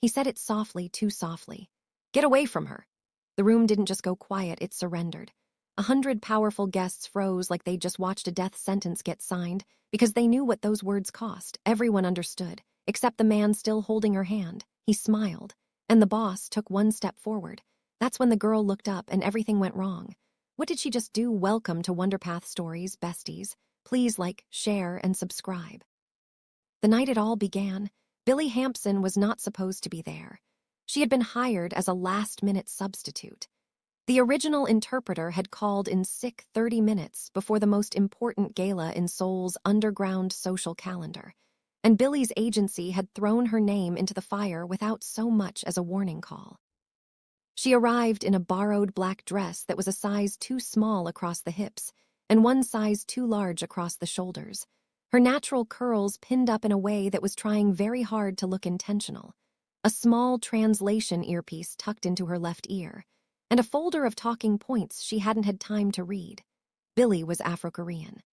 He said it softly, too softly. "Get away from her." The room didn't just go quiet, it surrendered. 100 powerful guests froze like they'd just watched a death sentence get signed, because they knew what those words cost. Everyone understood, except the man still holding her hand. He smiled, and the boss took one step forward. That's when the girl looked up and everything went wrong. What did she just do? Welcome to Wonderpath Stories, besties. Please like, share, and subscribe. The night it all began, Billie Hampson was not supposed to be there. She had been hired as a last-minute substitute. The original interpreter had called in sick 30 minutes before the most important gala in Seoul's underground social calendar, and Billie's agency had thrown her name into the fire without so much as a warning call. She arrived in a borrowed black dress that was a size too small across the hips and one size too large across the shoulders, her natural curls pinned up in a way that was trying very hard to look intentional, a small translation earpiece tucked into her left ear, and a folder of talking points she hadn't had time to read. Billie was Afro-Korean.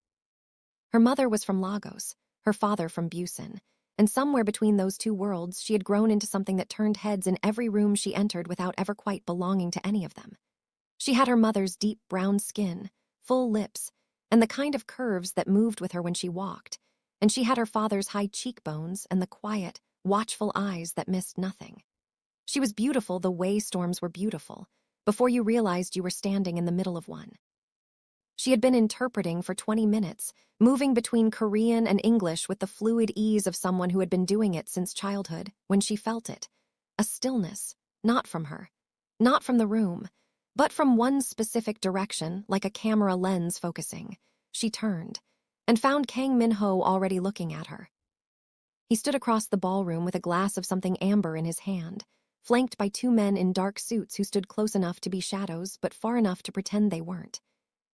Her mother was from Lagos, her father from Busan, and somewhere between those two worlds she had grown into something that turned heads in every room she entered without ever quite belonging to any of them. She had her mother's deep brown skin, full lips, and the kind of curves that moved with her when she walked, and she had her father's high cheekbones and the quiet, watchful eyes that missed nothing. She was beautiful the way storms were beautiful, before you realized you were standing in the middle of one. She had been interpreting for 20 minutes, moving between Korean and English with the fluid ease of someone who had been doing it since childhood, when she felt it. A stillness, not from her, not from the room, but from one specific direction, like a camera lens focusing. She turned, and found Kang Min-ho already looking at her. He stood across the ballroom with a glass of something amber in his hand, flanked by two men in dark suits who stood close enough to be shadows but far enough to pretend they weren't.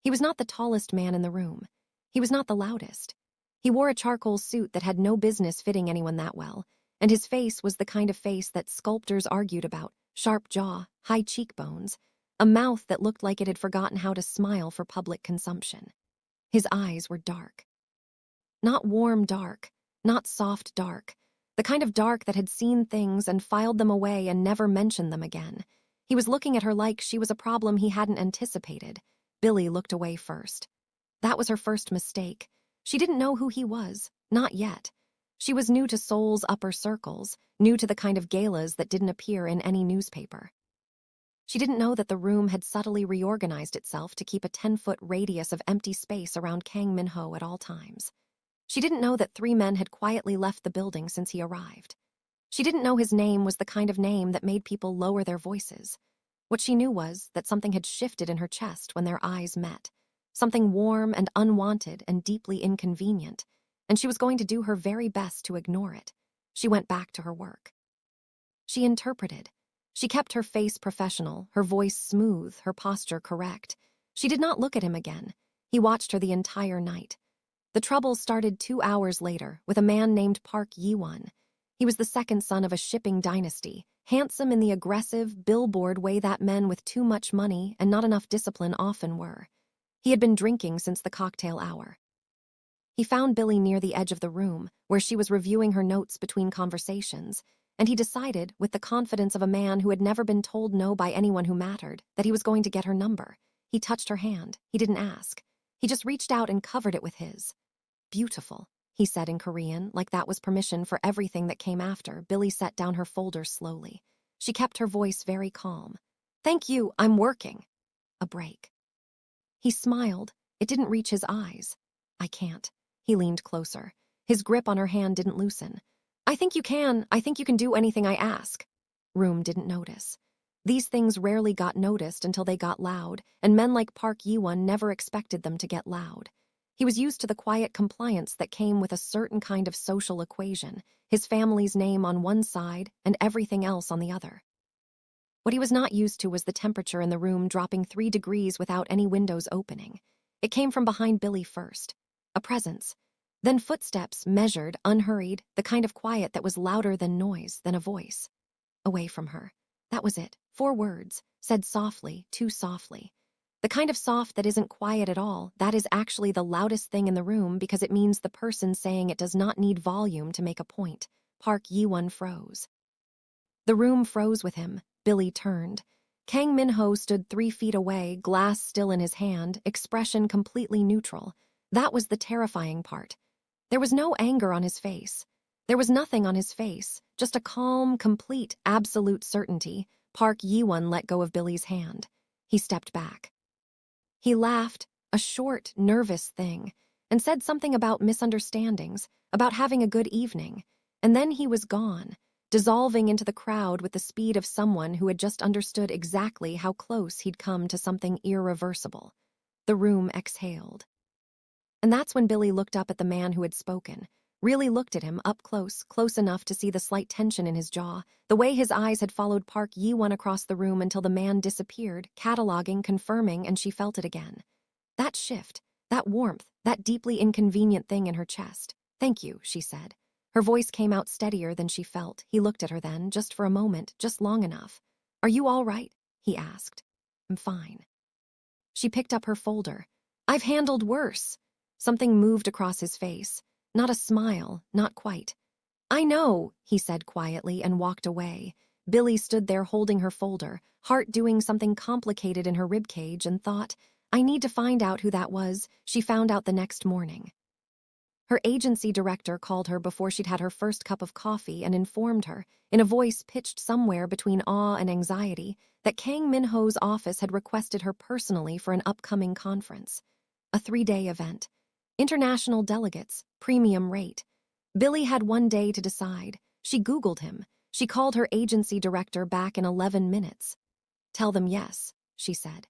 He was not the tallest man in the room. He was not the loudest. He wore a charcoal suit that had no business fitting anyone that well, and his face was the kind of face that sculptors argued about: sharp jaw, high cheekbones, a mouth that looked like it had forgotten how to smile for public consumption. His eyes were dark. Not warm dark, not soft dark, the kind of dark that had seen things and filed them away and never mentioned them again. He was looking at her like she was a problem he hadn't anticipated. Billie looked away first. That was her first mistake. She didn't know who he was, not yet. She was new to Seoul's upper circles, new to the kind of galas that didn't appear in any newspaper. She didn't know that the room had subtly reorganized itself to keep a 10-foot radius of empty space around Kang Min-ho at all times. She didn't know that 3 men had quietly left the building since he arrived. She didn't know his name was the kind of name that made people lower their voices. What she knew was that something had shifted in her chest when their eyes met, something warm and unwanted and deeply inconvenient, and she was going to do her very best to ignore it. She went back to her work. She interpreted. She kept her face professional, her voice smooth, her posture correct. She did not look at him again. He watched her the entire night. The trouble started 2 hours later with a man named Park Yi-won. He was the second son of a shipping dynasty, handsome in the aggressive, billboard way that men with too much money and not enough discipline often were. He had been drinking since the cocktail hour. He found Billie near the edge of the room, where she was reviewing her notes between conversations, and he decided, with the confidence of a man who had never been told no by anyone who mattered, that he was going to get her number. He touched her hand. He didn't ask. He just reached out and covered it with his. "Beautiful," he said in Korean, like that was permission for everything that came after. Billie set down her folder slowly. She kept her voice very calm. "Thank you, I'm working." A break. He smiled. It didn't reach his eyes. "I can't." He leaned closer. His grip on her hand didn't loosen. I think you can do anything I ask." Room didn't notice. These things rarely got noticed until they got loud, and men like Park Yi-won never expected them to get loud. He was used to the quiet compliance that came with a certain kind of social equation, his family's name on one side and everything else on the other. What he was not used to was the temperature in the room dropping 3 degrees without any windows opening. It came from behind Billie first. A presence. Then footsteps, measured, unhurried, the kind of quiet that was louder than noise, than a voice. Away from her. That was it. 4 words, said softly, too softly. The kind of soft that isn't quiet at all, that is actually the loudest thing in the room because it means the person saying it does not need volume to make a point. Park Yi-won froze. The room froze with him. Billie turned. Kang Min-ho stood 3 feet away, glass still in his hand, expression completely neutral. That was the terrifying part. There was no anger on his face. There was nothing on his face, just a calm, complete, absolute certainty. Park Yi-won let go of Billie's hand. He stepped back. He laughed, a short, nervous thing, and said something about misunderstandings, about having a good evening. And then he was gone, dissolving into the crowd with the speed of someone who had just understood exactly how close he'd come to something irreversible. The room exhaled. And that's when Billie looked up at the man who had spoken, really looked at him up close, close enough to see the slight tension in his jaw, the way his eyes had followed Park Yi-won across the room until the man disappeared, cataloging, confirming, and she felt it again. That shift, that warmth, that deeply inconvenient thing in her chest. "Thank you," she said. Her voice came out steadier than she felt. He looked at her then, just for a moment, just long enough. "Are you all right?" he asked. "I'm fine." She picked up her folder. "I've handled worse." Something moved across his face. Not a smile, not quite. "I know," he said quietly and walked away. Billie stood there holding her folder, heart doing something complicated in her ribcage, and thought, I need to find out who that was. She found out the next morning. Her agency director called her before she'd had her first cup of coffee and informed her, in a voice pitched somewhere between awe and anxiety, that Kang Min-ho's office had requested her personally for an upcoming conference. A 3-day event. International delegates, premium rate. Billie had 1 day to decide. She Googled him. She called her agency director back in 11 minutes. "Tell them yes," she said.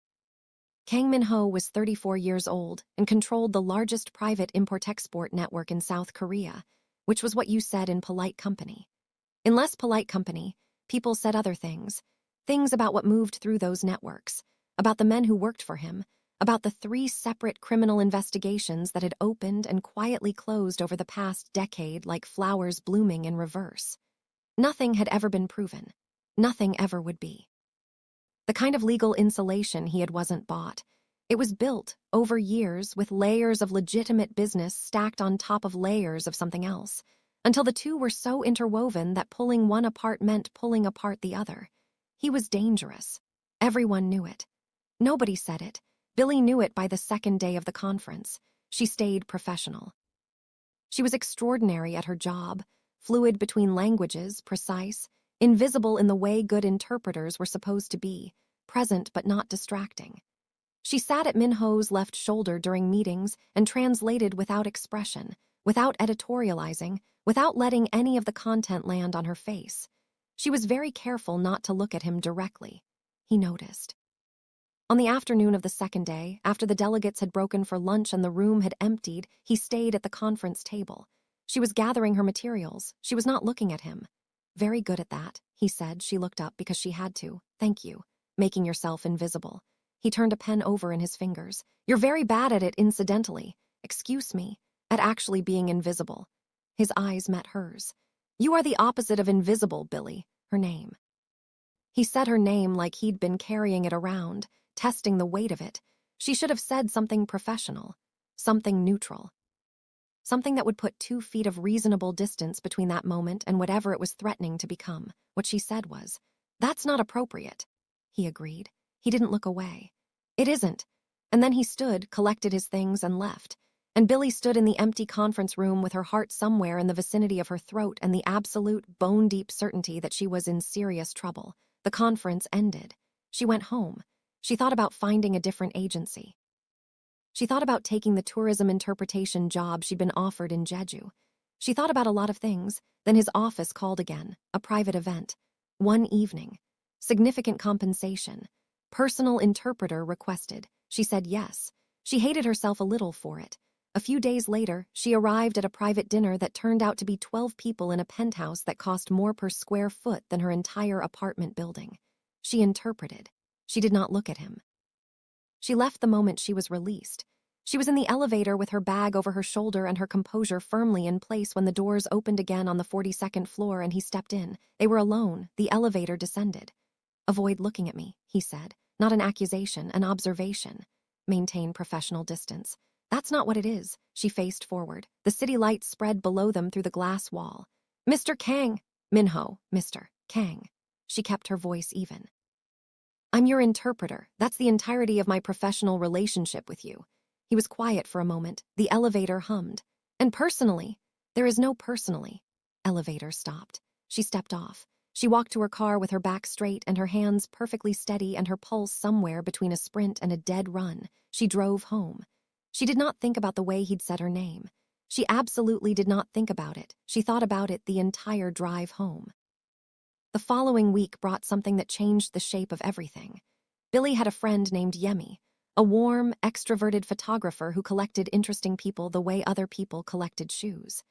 Kang Min-ho was 34 years old and controlled the largest private import-export network in South Korea, which was what you said in polite company. In less polite company, people said other things. Things about what moved through those networks, about the men who worked for him, about the 3 separate criminal investigations that had opened and quietly closed over the past decade like flowers blooming in reverse. Nothing had ever been proven. Nothing ever would be. The kind of legal insulation he had wasn't bought. It was built, over years, with layers of legitimate business stacked on top of layers of something else, until the two were so interwoven that pulling one apart meant pulling apart the other. He was dangerous. Everyone knew it. Nobody said it. Billie knew it by the 2nd day of the conference. She stayed professional. She was extraordinary at her job, fluid between languages, precise, invisible in the way good interpreters were supposed to be, present but not distracting. She sat at Min-ho's left shoulder during meetings and translated without expression, without editorializing, without letting any of the content land on her face. She was very careful not to look at him directly. He noticed. On the afternoon of the 2nd day, after the delegates had broken for lunch and the room had emptied, he stayed at the conference table. She was gathering her materials. She was not looking at him. "Very good at that," he said. She looked up because she had to. "Thank you. Making yourself invisible." He turned a pen over in his fingers. "You're very bad at it incidentally. Excuse me. At actually being invisible." His eyes met hers. "You are the opposite of invisible, Billie." Her name. He said her name like he'd been carrying it around, testing the weight of it. She should have said something professional, something neutral. Something that would put 2 feet of reasonable distance between that moment and whatever it was threatening to become. What she said was, "That's not appropriate." He agreed. He didn't look away. "It isn't." And then he stood, collected his things, and left. And Billie stood in the empty conference room with her heart somewhere in the vicinity of her throat and the absolute, bone-deep certainty that she was in serious trouble. The conference ended. She went home. She thought about finding a different agency. She thought about taking the tourism interpretation job she'd been offered in Jeju. She thought about a lot of things. Then his office called again. A private event. 1 evening. Significant compensation. Personal interpreter requested. She said yes. She hated herself a little for it. A few days later, she arrived at a private dinner that turned out to be 12 people in a penthouse that cost more per square foot than her entire apartment building. She interpreted. She did not look at him. She left the moment she was released. She was in the elevator with her bag over her shoulder and her composure firmly in place when the doors opened again on the 42nd floor and he stepped in. They were alone. The elevator descended. "Avoid looking at me," he said. "Not an accusation, an observation. Maintain professional distance." "That's not what it is." She faced forward. The city lights spread below them through the glass wall. "Mr. Kang." Min-ho, Mr. Kang. She kept her voice even. I'm your interpreter. That's the entirety of my professional relationship with you. He was quiet for a moment. The elevator hummed. And personally, there is no personally. Elevator stopped. She stepped off. She walked to her car with her back straight and her hands perfectly steady and her pulse somewhere between a sprint and a dead run. She drove home. She did not think about the way he'd said her name. She absolutely did not think about it. She thought about it the entire drive home. The following week brought something that changed the shape of everything. Billie had a friend named Yemi, a warm, extroverted photographer who collected interesting people the way other people collected shoes.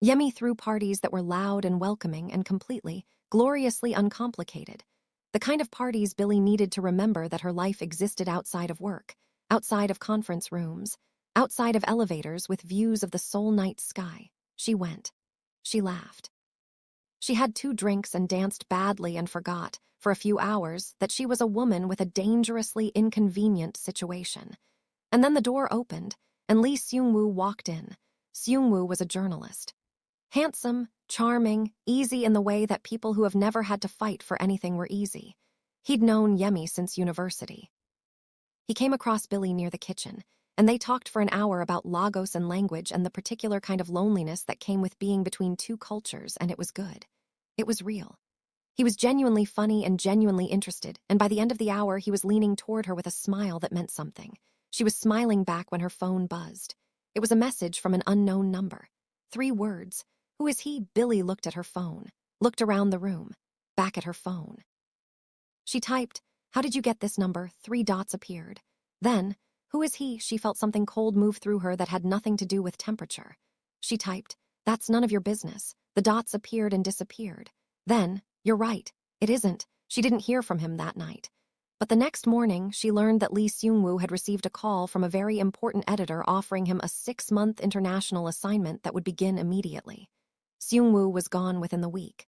Yemi threw parties that were loud and welcoming and completely, gloriously uncomplicated. The kind of parties Billie needed to remember that her life existed outside of work, outside of conference rooms, outside of elevators with views of the Seoul night sky. She went. She laughed. She had 2 drinks and danced badly and forgot, for a few hours, that she was a woman with a dangerously inconvenient situation. And then the door opened, and Lee Seung-woo walked in. Seung-woo was a journalist. Handsome, charming, easy in the way that people who have never had to fight for anything were easy. He'd known Yemi since university. He came across Billie near the kitchen, and they talked for an hour about Lagos and language and the particular kind of loneliness that came with being between 2 cultures, and it was good. It was real. He was genuinely funny and genuinely interested, and by the end of the hour he was leaning toward her with a smile that meant something. She was smiling back when her phone buzzed. It was a message from an unknown number. 3 words. Who is he? Billie looked at her phone, looked around the room, back at her phone. She typed, "How did you get this number?" 3 dots appeared. Then, "Who is he?" She felt something cold move through her that had nothing to do with temperature. She typed, "That's none of your business." The dots appeared and disappeared. Then, "You're right, it isn't." She didn't hear from him that night. But the next morning, she learned that Lee Seung-woo had received a call from a very important editor offering him a 6-month international assignment that would begin immediately. Seung-woo was gone within the week.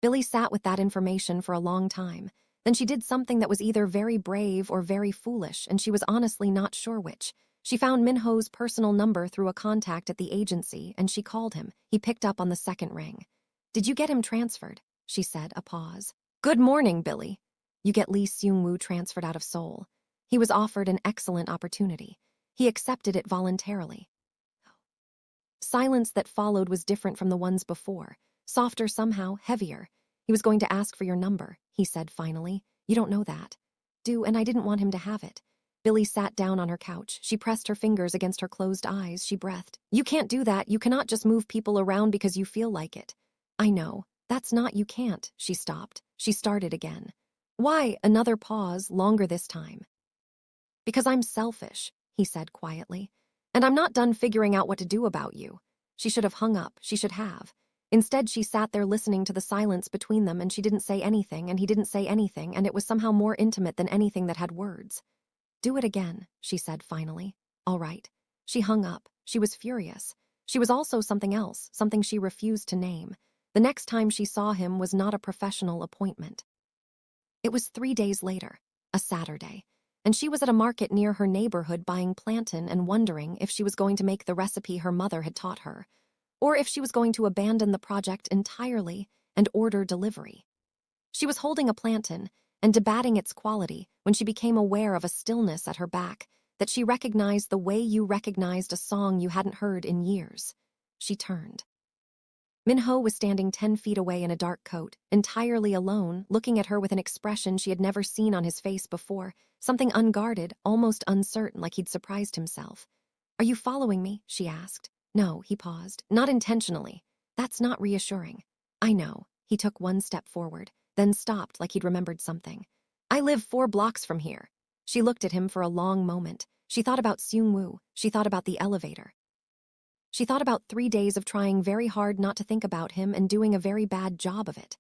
Billie sat with that information for a long time. Then she did something that was either very brave or very foolish, and she was honestly not sure which. She found Min-ho's personal number through a contact at the agency, and she called him. He picked up on the second ring. "Did you get him transferred?" she said, a pause. "Good morning, Billie." "You get Lee Seung-woo transferred out of Seoul." He was offered an excellent opportunity. He accepted it voluntarily. Silence that followed was different from the ones before. Softer somehow, heavier. "He was going to ask for your number," he said finally. "You don't know that." "Do, and I didn't want him to have it." Billie sat down on her couch. She pressed her fingers against her closed eyes. She breathed. "You can't do that. You cannot just move people around because you feel like it." "I know. That's not you can't." She stopped. She started again. "Why?" Another pause, longer this time. "Because I'm selfish," he said quietly. "And I'm not done figuring out what to do about you." She should have hung up. She should have. Instead, she sat there listening to the silence between them, and she didn't say anything, and he didn't say anything, and it was somehow more intimate than anything that had words. "Do it again," she said finally. "All right." She hung up. She was furious. She was also something else, something she refused to name. The next time she saw him was not a professional appointment. It was 3 days later, a Saturday, and she was at a market near her neighborhood buying plantain and wondering if she was going to make the recipe her mother had taught her, or if she was going to abandon the project entirely and order delivery. She was holding a plantain and debating its quality when she became aware of a stillness at her back that she recognized the way you recognized a song you hadn't heard in years. She turned. Min-ho was standing 10 feet away in a dark coat, entirely alone, looking at her with an expression she had never seen on his face before, something unguarded, almost uncertain, like he'd surprised himself. "Are you following me?" she asked. "No," he paused. "Not intentionally." "That's not reassuring." "I know." He took 1 step forward, then stopped like he'd remembered something. "I live 4 blocks from here." She looked at him for a long moment. She thought about Seung-woo. She thought about the elevator. She thought about 3 days of trying very hard not to think about him and doing a very bad job of it.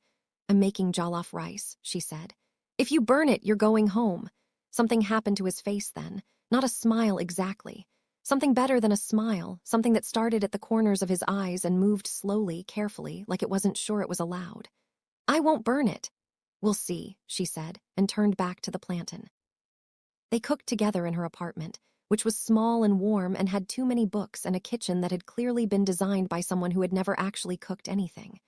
"I'm making jollof rice," she said. "If you burn it, you're going home." Something happened to his face then. Not a smile exactly. Something better than a smile, something that started at the corners of his eyes and moved slowly, carefully, like it wasn't sure it was allowed. "I won't burn it." "We'll see," she said, and turned back to the plantain. They cooked together in her apartment, which was small and warm and had too many books and a kitchen that had clearly been designed by someone who had never actually cooked anything.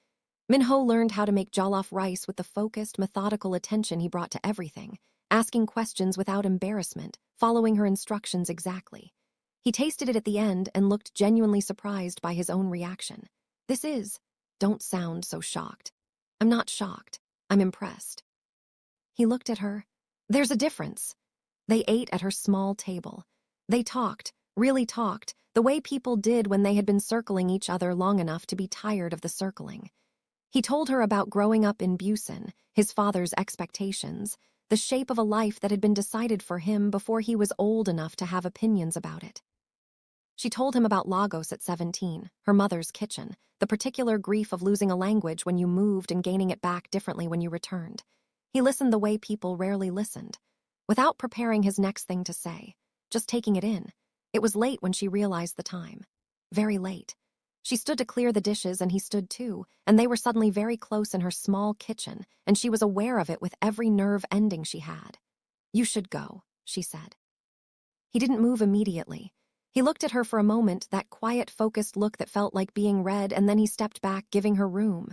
Min-ho learned how to make jollof rice with the focused, methodical attention he brought to everything, asking questions without embarrassment, following her instructions exactly. He tasted it at the end and looked genuinely surprised by his own reaction. Don't sound so shocked. I'm not shocked. I'm impressed. He looked at her. There's a difference. They ate at her small table. They talked, really talked, the way people did when they had been circling each other long enough to be tired of the circling. He told her about growing up in Busan, his father's expectations, the shape of a life that had been decided for him before he was old enough to have opinions about it. She told him about Lagos at 17, her mother's kitchen, the particular grief of losing a language when you moved and gaining it back differently when you returned. He listened the way people rarely listened, without preparing his next thing to say, just taking it in. It was late when she realized the time. Very late. She stood to clear the dishes and he stood too, and they were suddenly very close in her small kitchen, and she was aware of it with every nerve ending she had. You should go, she said. He didn't move immediately. He looked at her for a moment, that quiet, focused look that felt like being read, and then he stepped back, giving her room.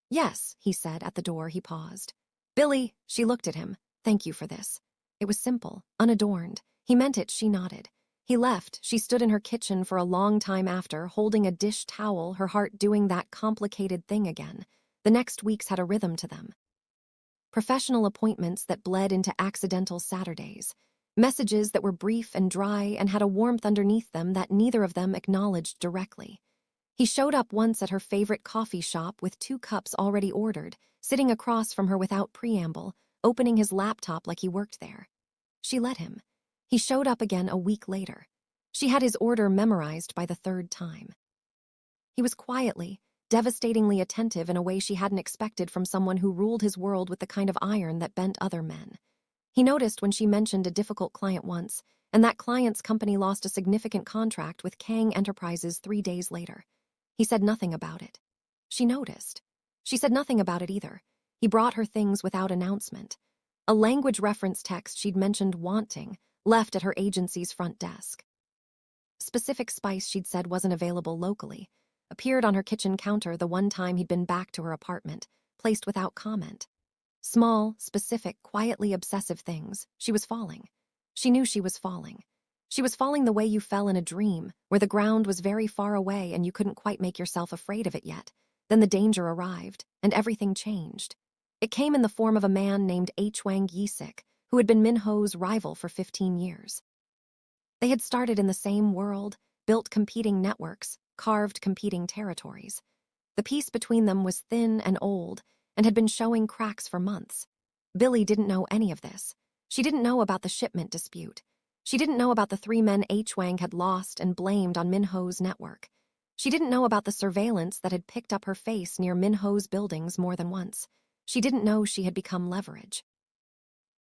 Yes, he said at the door. He paused. Billie, she looked at him. Thank you for this. It was simple, unadorned. He meant it, she nodded. He left. She stood in her kitchen for a long time after, holding a dish towel, her heart doing that complicated thing again. The next weeks had a rhythm to them. Professional appointments that bled into accidental Saturdays. Messages that were brief and dry and had a warmth underneath them that neither of them acknowledged directly. He showed up once at her favorite coffee shop with 2 cups already ordered, sitting across from her without preamble, opening his laptop like he worked there. She let him. He showed up again a week later. She had his order memorized by the 3rd time. He was quietly, devastatingly attentive in a way she hadn't expected from someone who ruled his world with the kind of iron that bent other men. He noticed when she mentioned a difficult client once, and that client's company lost a significant contract with Kang Enterprises 3 days later. He said nothing about it. She noticed. She said nothing about it either. He brought her things without announcement. A language reference text she'd mentioned wanting, left at her agency's front desk. Specific spice she'd said wasn't available locally, appeared on her kitchen counter the one time he'd been back to her apartment, placed without comment. Small, specific, quietly obsessive things. She was falling. She knew she was falling. She was falling the way you fell in a dream, where the ground was very far away and you couldn't quite make yourself afraid of it yet. Then the danger arrived, and everything changed. It came in the form of a man named Hwang Yi-sik, who had been Min-ho's rival for 15 years. They had started in the same world, built competing networks, carved competing territories. The peace between them was thin and old, and had been showing cracks for months. Billie didn't know any of this. She didn't know about the shipment dispute. She didn't know about the 3 men Hwang had lost and blamed on Min-ho's network. She didn't know about the surveillance that had picked up her face near Min-ho's buildings more than once. She didn't know she had become leverage.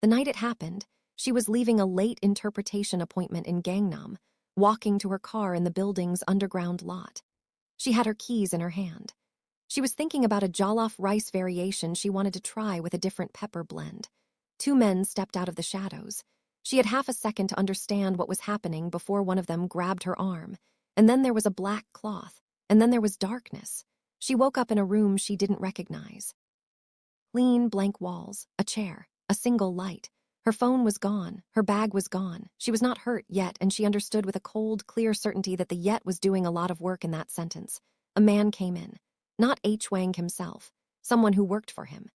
The night it happened, she was leaving a late interpretation appointment in Gangnam, walking to her car in the building's underground lot. She had her keys in her hand. She was thinking about a jollof rice variation she wanted to try with a different pepper blend. 2 men stepped out of the shadows. She had half a second to understand what was happening before one of them grabbed her arm, and then there was a black cloth, and then there was darkness. She woke up in a room she didn't recognize. Clean, blank walls, a chair, a single light. Her phone was gone, her bag was gone. She was not hurt yet, and she understood with a cold, clear certainty that the yet was doing a lot of work in that sentence. A man came in. Not Hwang himself, someone who worked for him.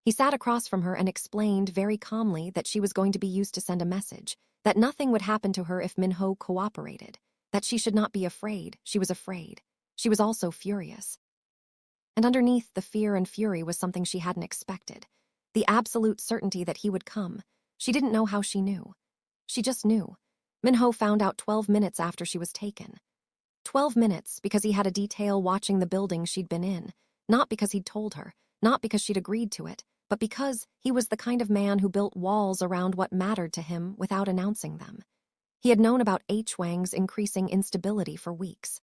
He sat across from her and explained very calmly that she was going to be used to send a message, that nothing would happen to her if Min-ho cooperated, that she should not be afraid. She was afraid. She was also furious. And underneath the fear and fury was something she hadn't expected, the absolute certainty that he would come. She didn't know how she knew. She just knew. Min-ho found out 12 minutes after she was taken. 12 minutes because he had a detail watching the building she'd been in, not because he'd told her, not because she'd agreed to it, but because he was the kind of man who built walls around what mattered to him without announcing them. He had known about Hwang's increasing instability for weeks.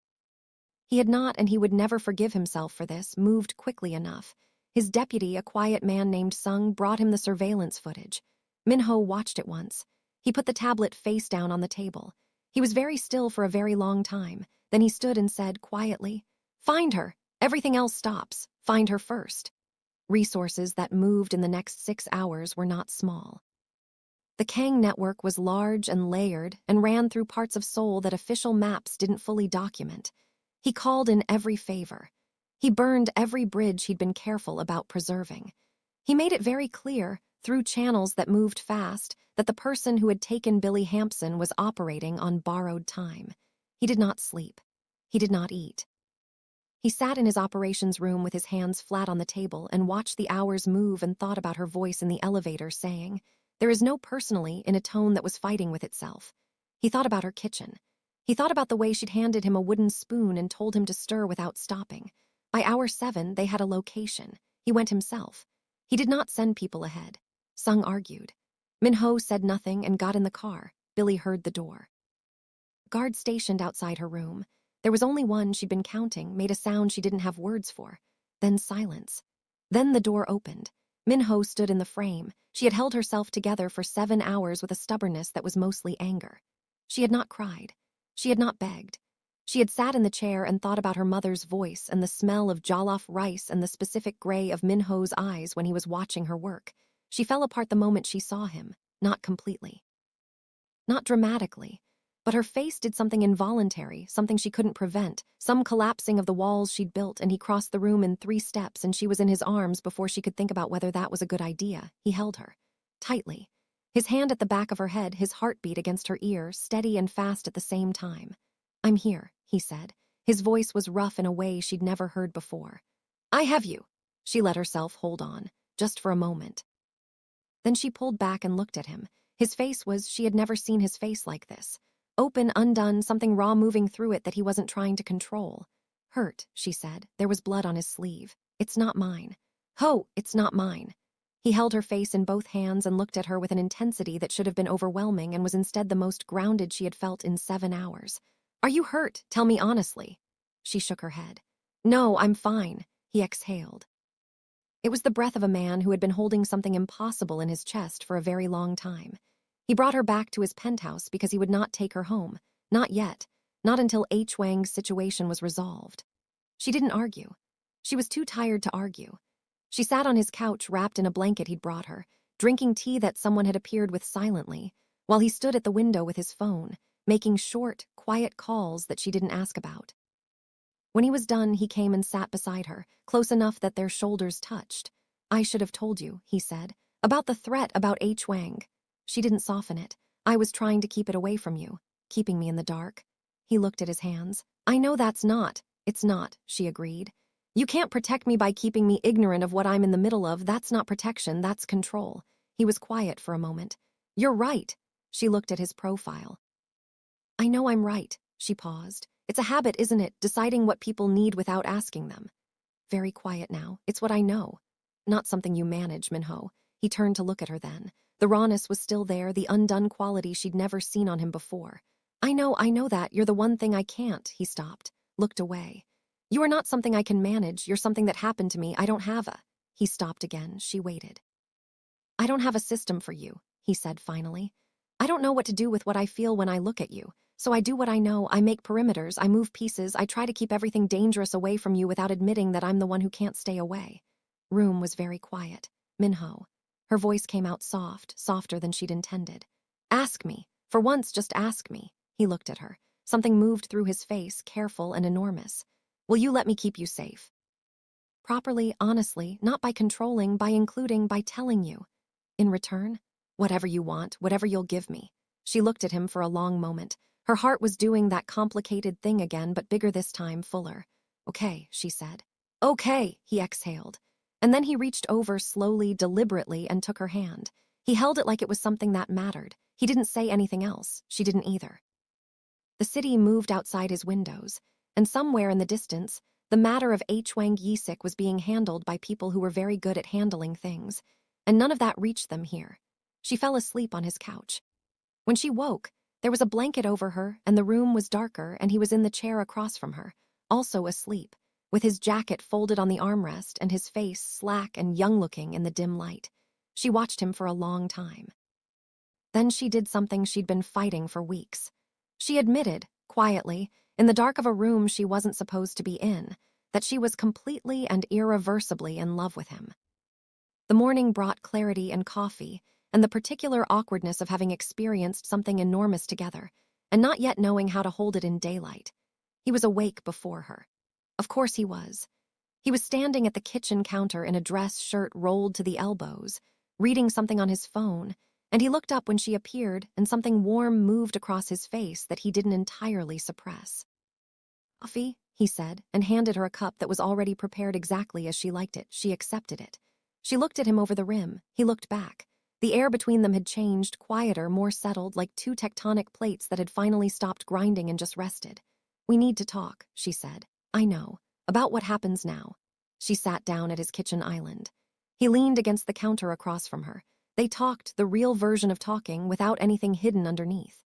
He had not, and he would never forgive himself for this, moved quickly enough. His deputy, a quiet man named Sung, brought him the surveillance footage. Min-ho watched it once. He put the tablet face down on the table. He was very still for a very long time. Then he stood and said quietly, "Find her. Everything else stops. Find her first. Resources that moved in the next 6 hours were not small. The Kang network was large and layered and ran through parts of Seoul that official maps didn't fully document. He called in every favor. He burned every bridge he'd been careful about preserving. He made it very clear, through channels that moved fast, that the person who had taken Billie Hampson was operating on borrowed time. He did not sleep. He did not eat. He sat in his operations room with his hands flat on the table and watched the hours move and thought about her voice in the elevator saying, "There is no personally," in a tone that was fighting with itself. He thought about her kitchen. He thought about the way she'd handed him a wooden spoon and told him to stir without stopping. By hour 7, they had a location. He went himself. He did not send people ahead. Sung argued. Min-ho said nothing and got in the car. Billie heard the door. Guard stationed outside her room. There was only one she'd been counting, made a sound she didn't have words for. Then silence. Then the door opened. Min-ho stood in the frame. She had held herself together for 7 hours with a stubbornness that was mostly anger. She had not cried. She had not begged. She had sat in the chair and thought about her mother's voice and the smell of jollof rice and the specific gray of Min-ho's eyes when he was watching her work. She fell apart the moment she saw him, not completely. Not dramatically, but her face did something involuntary, something she couldn't prevent, some collapsing of the walls she'd built, and he crossed the room in 3 steps and she was in his arms before she could think about whether that was a good idea. He held her. Tightly. His hand at the back of her head, his heartbeat against her ear, steady and fast at the same time. "I'm here," he said. His voice was rough in a way she'd never heard before. "I have you." She let herself hold on, just for a moment. Then she pulled back and looked at him. His face was, she had never seen his face like this. Open, undone, something raw moving through it that he wasn't trying to control. "Hurt," she said. There was blood on his sleeve. "It's not mine." "Ho, it's not mine." He held her face in both hands and looked at her with an intensity that should have been overwhelming and was instead the most grounded she had felt in 7 hours. "Are you hurt? Tell me honestly." She shook her head. "No, I'm fine." He exhaled. It was the breath of a man who had been holding something impossible in his chest for a very long time. He brought her back to his penthouse because he would not take her home. Not yet. Not until H. Wang's situation was resolved. She didn't argue. She was too tired to argue. She sat on his couch wrapped in a blanket he'd brought her, drinking tea that someone had appeared with silently, while he stood at the window with his phone, making short, quiet calls that she didn't ask about. When he was done, he came and sat beside her, close enough that their shoulders touched. "I should have told you," he said, "about the threat about H. Wang." She didn't soften it. "I was trying to keep it away from you, keeping me in the dark." He looked at his hands. "I know it's not," she agreed. "You can't protect me by keeping me ignorant of what I'm in the middle of. That's not protection, that's control." He was quiet for a moment. "You're right." She looked at his profile. "I know I'm right." She paused. "It's a habit, isn't it, deciding what people need without asking them." Very quiet now. "It's what I know." "Not something you manage, Min-ho." He turned to look at her then. The rawness was still there, the undone quality she'd never seen on him before. I know that. You're the one thing I can't." He stopped, looked away. "You are not something I can manage. You're something that happened to me. I don't have a..." He stopped again. She waited. "I don't have a system for you," he said finally. "I don't know what to do with what I feel when I look at you. So I do what I know. I make perimeters, I move pieces, I try to keep everything dangerous away from you without admitting that I'm the one who can't stay away." Room was very quiet. "Min-ho." Her voice came out soft, softer than she'd intended. "Ask me. For once, just ask me." He looked at her. Something moved through his face, careful and enormous. "Will you let me keep you safe?" "Properly, honestly, not by controlling, by including, by telling you." "In return?" "Whatever you want, whatever you'll give me." She looked at him for a long moment. Her heart was doing that complicated thing again, but bigger this time, fuller. "Okay," she said. "Okay," he exhaled. And then he reached over slowly, deliberately, and took her hand. He held it like it was something that mattered. He didn't say anything else. She didn't either. The city moved outside his windows, and somewhere in the distance, the matter of H. Wang Yisik was being handled by people who were very good at handling things, and none of that reached them here. She fell asleep on his couch. When she woke, there was a blanket over her, and the room was darker, and he was in the chair across from her, also asleep, with his jacket folded on the armrest and his face slack and young-looking in the dim light. She watched him for a long time. Then she did something she'd been fighting for weeks. She admitted, quietly, in the dark of a room she wasn't supposed to be in, that she was completely and irreversibly in love with him. The morning brought clarity and coffee, and the particular awkwardness of having experienced something enormous together, and not yet knowing how to hold it in daylight. He was awake before her. Of course he was. He was standing at the kitchen counter in a dress shirt rolled to the elbows, reading something on his phone, and he looked up when she appeared, and something warm moved across his face that he didn't entirely suppress. "Coffee," he said, and handed her a cup that was already prepared exactly as she liked it. She accepted it. She looked at him over the rim. He looked back. The air between them had changed, quieter, more settled, like two tectonic plates that had finally stopped grinding and just rested. "We need to talk," she said. "I know. About what happens now." She sat down at his kitchen island. He leaned against the counter across from her. They talked, the real version of talking, without anything hidden underneath.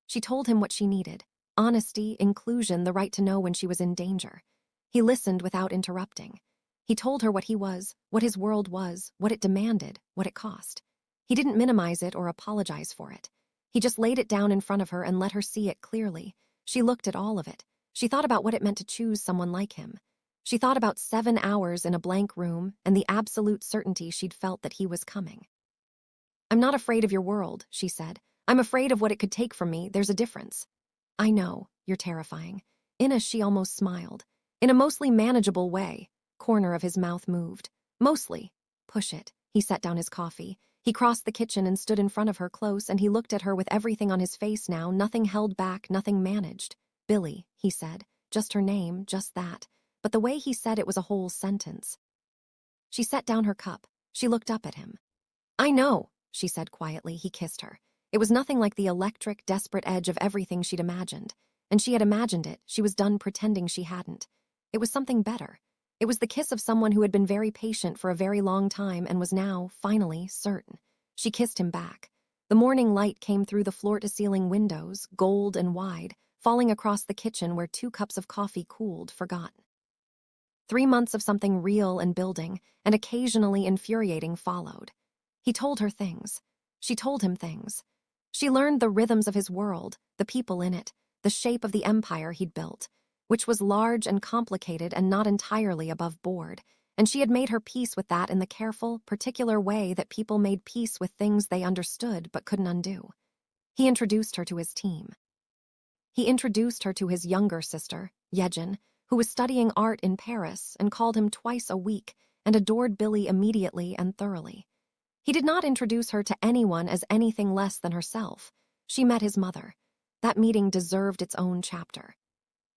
She told him what she needed: honesty, inclusion, the right to know when she was in danger. He listened without interrupting. He told her what he was, what his world was, what it demanded, what it cost. He didn't minimize it or apologize for it. He just laid it down in front of her and let her see it clearly. She looked at all of it. She thought about what it meant to choose someone like him. She thought about 7 hours in a blank room and the absolute certainty she'd felt that he was coming. "I'm not afraid of your world," she said. "I'm afraid of what it could take from me. There's a difference." "I know, you're terrifying." She almost smiled. In a mostly manageable way. Corner of his mouth moved. "Mostly." "Push it." He set down his coffee. He crossed the kitchen and stood in front of her close, and he looked at her with everything on his face now, nothing held back, nothing managed. "Billie," he said. Just her name, just that. But the way he said it was a whole sentence. She set down her cup. She looked up at him. "I know," she said quietly. He kissed her. It was nothing like the electric, desperate edge of everything she'd imagined. And she had imagined it. She was done pretending she hadn't. It was something better. It was the kiss of someone who had been very patient for a very long time and was now, finally, certain. She kissed him back. The morning light came through the floor-to-ceiling windows, gold and wide, falling across the kitchen where 2 cups of coffee cooled, forgotten. 3 months of something real and building, and occasionally infuriating, followed. He told her things. She told him things. She learned the rhythms of his world, the people in it, the shape of the empire he'd built, which was large and complicated and not entirely above board, and she had made her peace with that in the careful, particular way that people made peace with things they understood but couldn't undo. He introduced her to his team. He introduced her to his younger sister, Yejin, who was studying art in Paris and called him twice a week and adored Billie immediately and thoroughly. He did not introduce her to anyone as anything less than herself. She met his mother. That meeting deserved its own chapter.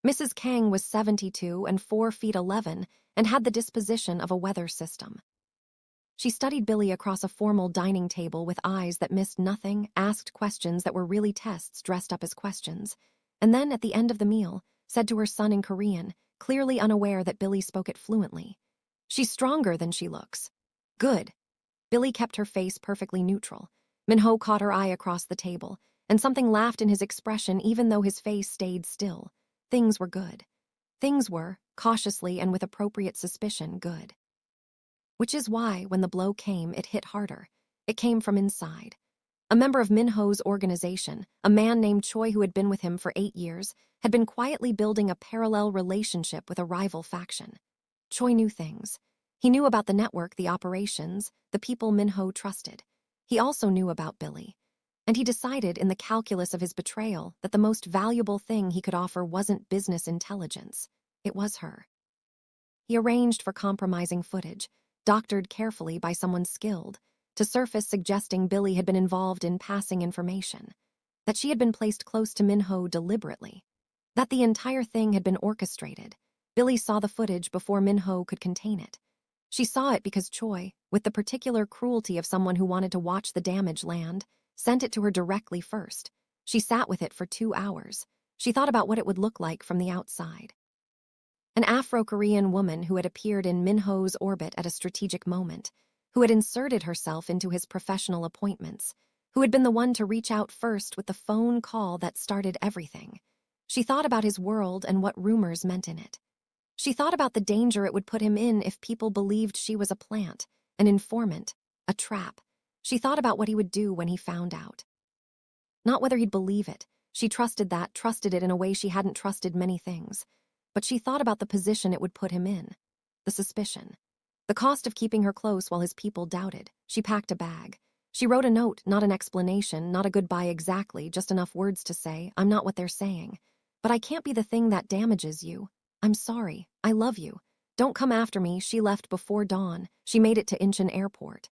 Mrs. Kang was 72 and 4 feet 11 and had the disposition of a weather system. She studied Billie across a formal dining table with eyes that missed nothing, asked questions that were really tests dressed up as questions, and then, at the end of the meal, said to her son in Korean, clearly unaware that Billie spoke it fluently, "She's stronger than she looks." "Good." Billie kept her face perfectly neutral. Min-ho caught her eye across the table, and something laughed in his expression even though his face stayed still. Things were good. Things were, cautiously and with appropriate suspicion, good. Which is why, when the blow came, it hit harder. It came from inside. A member of Min-ho's organization, a man named Choi who had been with him for 8 years, had been quietly building a parallel relationship with a rival faction. Choi knew things. He knew about the network, the operations, the people Min-ho trusted. He also knew about Billie. And he decided in the calculus of his betrayal that the most valuable thing he could offer wasn't business intelligence. It was her. He arranged for compromising footage, doctored carefully by someone skilled, to surface suggesting Billie had been involved in passing information, that she had been placed close to Min-ho deliberately, that the entire thing had been orchestrated. Billie saw the footage before Min-ho could contain it. She saw it because Choi, with the particular cruelty of someone who wanted to watch the damage land, sent it to her directly first. She sat with it for 2 hours. She thought about what it would look like from the outside. An Afro-Korean woman who had appeared in Min-ho's orbit at a strategic moment, who had inserted herself into his professional appointments, who had been the one to reach out first with the phone call that started everything. She thought about his world and what rumors meant in it. She thought about the danger it would put him in if people believed she was a plant, an informant, a trap. She thought about what he would do when he found out. Not whether he'd believe it. She trusted it in a way she hadn't trusted many things. but she thought about the position it would put him in. The suspicion. The cost of keeping her close while his people doubted. She packed a bag. She wrote a note, not an explanation, not a goodbye exactly, just enough words to say, "I'm not what they're saying. But I can't be the thing that damages you. I'm sorry. I love you. Don't come after me." She left before dawn. She made it to Incheon Airport.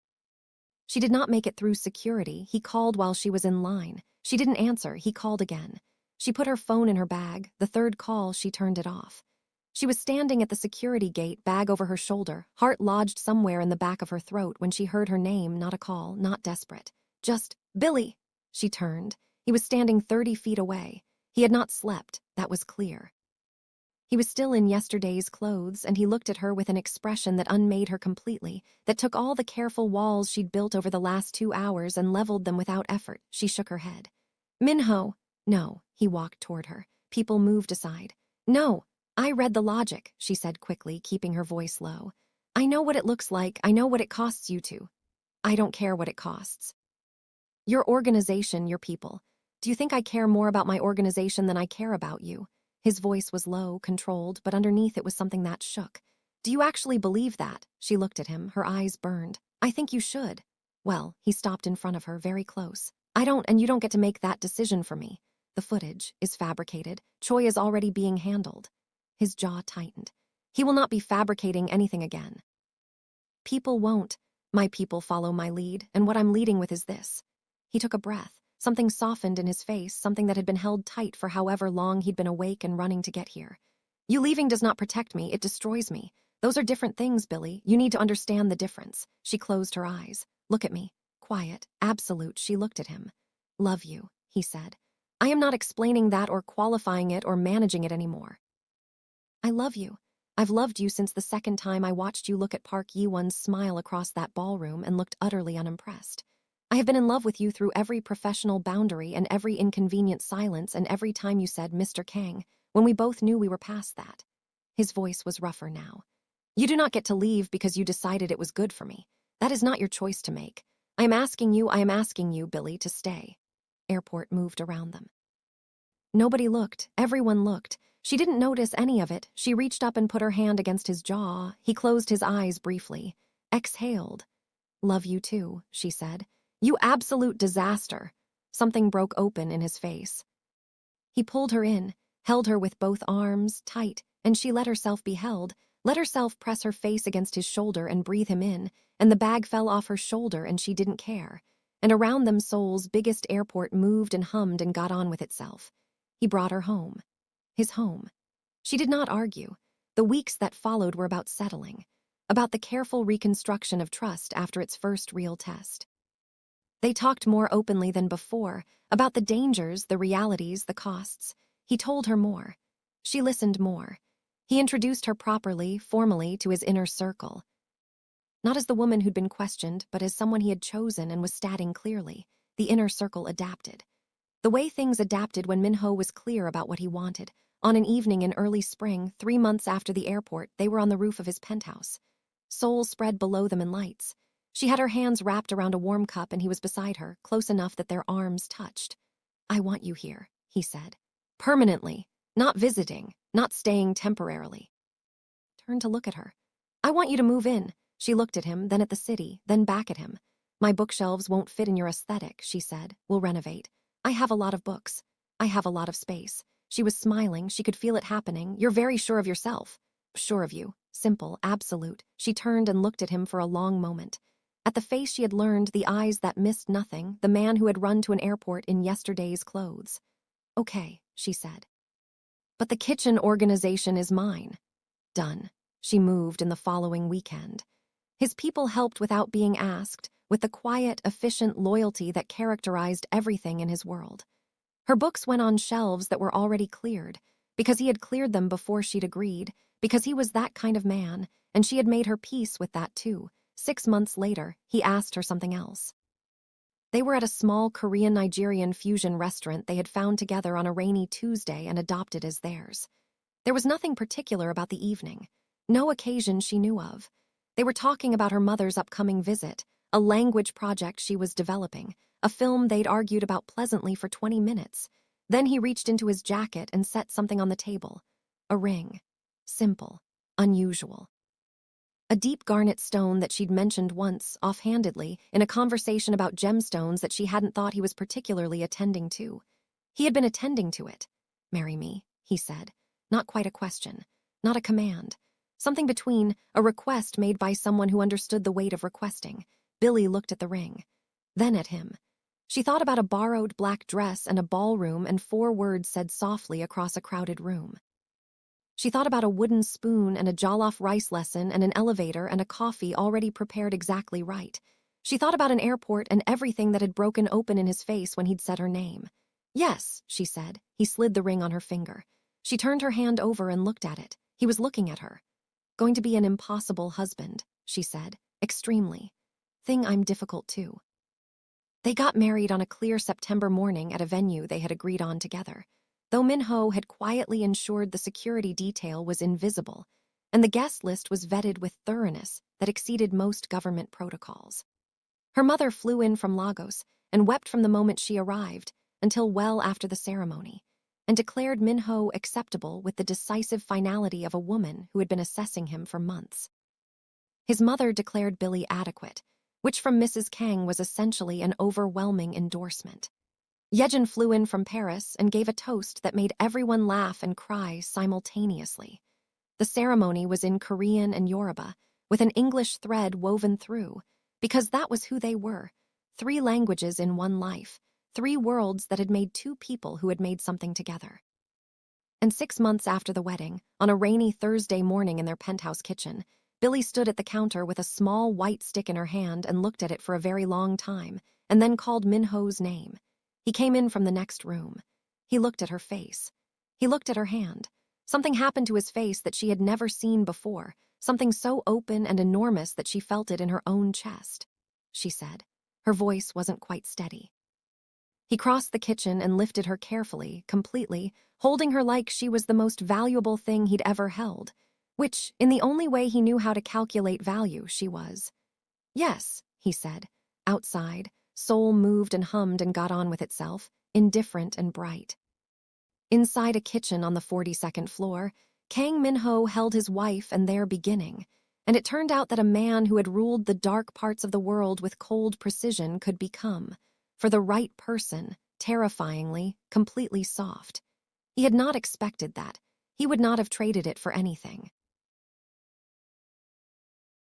She did not make it through security. He called while she was in line. She didn't answer. He called again. She put her phone in her bag. The third call, she turned it off. She was standing at the security gate, bag over her shoulder, heart lodged somewhere in the back of her throat when she heard her name, not a call, not desperate. Just, "Billy!" She turned. He was standing 30 feet away. He had not slept, that was clear. He was still in yesterday's clothes, and he looked at her with an expression that unmade her completely, that took all the careful walls she'd built over the last 2 hours and leveled them without effort. She shook her head. "Min-ho." "No." He walked toward her. People moved aside. "No. I read the logic," she said quickly, keeping her voice low. "I know what it looks like. I know what it costs you to. I don't care what it costs. Your organization, your people. Do you think I care more about my organization than I care about you?" His voice was low, controlled, but underneath it was something that shook. "Do you actually believe that?" She looked at him, her eyes burned. "I think you should." "Well," he stopped in front of her, very close. "I don't, and you don't get to make that decision for me. The footage is fabricated. Choi is already being handled." His jaw tightened. "He will not be fabricating anything again." "People won't. My people follow my lead, and what I'm leading with is this." He took a breath. Something softened in his face, something that had been held tight for however long he'd been awake and running to get here. "You leaving does not protect me, it destroys me. Those are different things, Billy. You need to understand the difference." She closed her eyes. "Look at me." Quiet, absolute, she looked at him. "Love you," he said. "I am not explaining that or qualifying it or managing it anymore. I love you. I've loved you since the second time I watched you look at Park Yi-won's smile across that ballroom and looked utterly unimpressed. I have been in love with you through every professional boundary and every inconvenient silence and every time you said, 'Mr. Kang,' when we both knew we were past that." His voice was rougher now. "You do not get to leave because you decided it was good for me. That is not your choice to make. I am asking you, Billy, to stay." Airport moved around them. Nobody looked. Everyone looked. She didn't notice any of it. She reached up and put her hand against his jaw. He closed his eyes briefly. Exhaled. "Love you too," she said. "You absolute disaster." Something broke open in his face. He pulled her in, held her with both arms, tight, and she let herself be held, let herself press her face against his shoulder and breathe him in, and the bag fell off her shoulder and she didn't care. And around them Seoul's biggest airport moved and hummed and got on with itself. He brought her home. His home. She did not argue. The weeks that followed were about settling, about the careful reconstruction of trust after its first real test. They talked more openly than before, about the dangers, the realities, the costs. He told her more. She listened more. He introduced her properly, formally, to his inner circle. Not as the woman who'd been questioned, but as someone he had chosen and was stating clearly. The inner circle adapted. The way things adapted when Min-ho was clear about what he wanted. On an evening in early spring, 3 months after the airport, they were on the roof of his penthouse. Seoul spread below them in lights. She had her hands wrapped around a warm cup and he was beside her, close enough that their arms touched. "I want you here," he said. "Permanently. Not visiting. Not staying temporarily." Turned to look at her. "I want you to move in." She looked at him, then at the city, then back at him. "My bookshelves won't fit in your aesthetic," she said. "We'll renovate. I have a lot of books. I have a lot of space." She was smiling. She could feel it happening. "You're very sure of yourself." "Sure of you." Simple, absolute. She turned and looked at him for a long moment. At the face she had learned, the eyes that missed nothing, the man who had run to an airport in yesterday's clothes. "Okay," she said. "But the kitchen organization is mine." Done. She moved in the following weekend. His people helped without being asked, with the quiet, efficient loyalty that characterized everything in his world. Her books went on shelves that were already cleared, because he had cleared them before she'd agreed, because he was that kind of man, and she had made her peace with that too. 6 months later, he asked her something else. They were at a small Korean-Nigerian fusion restaurant they had found together on a rainy Tuesday and adopted as theirs. There was nothing particular about the evening, no occasion she knew of. They were talking about her mother's upcoming visit, a language project she was developing, a film they'd argued about pleasantly for 20 minutes. Then he reached into his jacket and set something on the table. A ring. Simple. Unusual. A deep garnet stone that she'd mentioned once, offhandedly, in a conversation about gemstones that she hadn't thought he was particularly attending to. He had been attending to it. "Marry me," he said. Not quite a question. Not a command. Something between a request made by someone who understood the weight of requesting. Billie looked at the ring. Then at him. She thought about a borrowed black dress and a ballroom and 4 words said softly across a crowded room. She thought about a wooden spoon and a jollof rice lesson and an elevator and a coffee already prepared exactly right. She thought about an airport and everything that had broken open in his face when he'd said her name. "Yes," she said. He slid the ring on her finger. She turned her hand over and looked at it. He was looking at her. "Going to be an impossible husband," she said. "Extremely. Thing I'm difficult too." They got married on a clear September morning at a venue they had agreed on together. Though Min-ho had quietly ensured the security detail was invisible, and the guest list was vetted with thoroughness that exceeded most government protocols. Her mother flew in from Lagos and wept from the moment she arrived until well after the ceremony, and declared Min-ho acceptable with the decisive finality of a woman who had been assessing him for months. His mother declared Billie adequate, which from Mrs. Kang was essentially an overwhelming endorsement. Yejin flew in from Paris and gave a toast that made everyone laugh and cry simultaneously. The ceremony was in Korean and Yoruba, with an English thread woven through, because that was who they were, 3 languages in one life, 3 worlds that had made 2 people who had made something together. And 6 months after the wedding, on a rainy Thursday morning in their penthouse kitchen, Billie stood at the counter with a small white stick in her hand and looked at it for a very long time, and then called Min-ho's name. He came in from the next room. He looked at her face. He looked at her hand. Something happened to his face that she had never seen before, something so open and enormous that she felt it in her own chest. She said. Her voice wasn't quite steady. He crossed the kitchen and lifted her carefully, completely, holding her like she was the most valuable thing he'd ever held, which, in the only way he knew how to calculate value, she was. "Yes," he said. Outside, Seoul moved and hummed and got on with itself, indifferent and bright. Inside a kitchen on the 42nd floor, Kang Min-ho held his wife and their beginning, and it turned out that a man who had ruled the dark parts of the world with cold precision could become, for the right person, terrifyingly, completely soft. He had not expected that. He would not have traded it for anything.